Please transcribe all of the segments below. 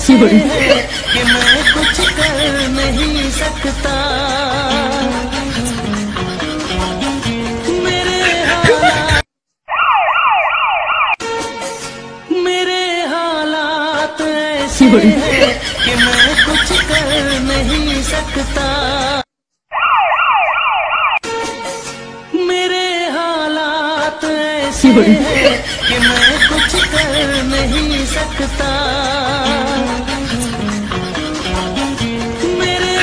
ऐसी है कि मैं कुछ कर नहीं सकता। मेरे हालात ऐसे हैं कि मैं कुछ कर नहीं सकता। मेरे हालात ऐसे हैं कि मैं कुछ कर नहीं सकता। मेरे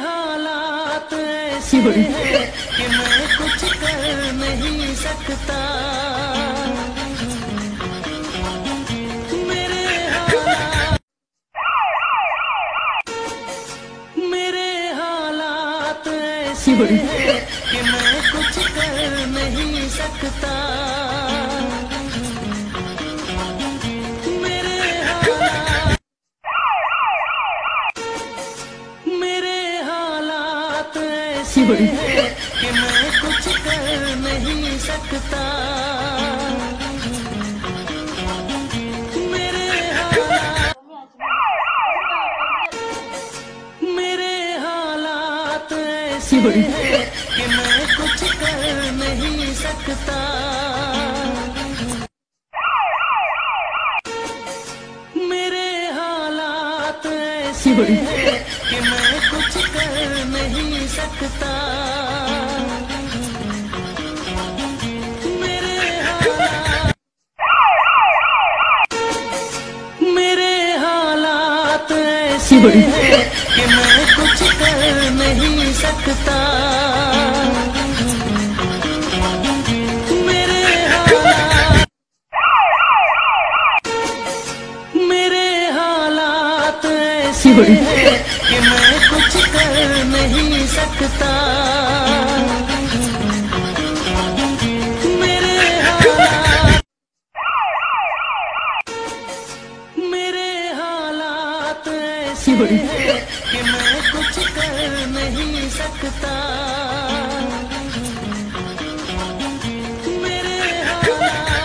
हालात ऐसे हैं कि मैं कुछ कर नहीं सकता। मेरे हालात ऐसे हैं कि मैं कुछ कर नहीं सकता। मेरे हालात ऐसे हैं कि मैं कुछ कर नहीं सकता। मेरे हालात ऐसे हैं कि मैं कुछ कर नहीं सकता। मेरे हालात ऐसे हैं कि मैं कुछ कर नहीं सकता। मेरे हालात ऐसे हैं कि मैं कुछ कर नहीं सकता। मेरे हालात ऐसे हैं कि मैं कुछ कर नहीं सकता। मेरे हालात ऐसे हैं कि मैं कुछ कर नहीं सकता।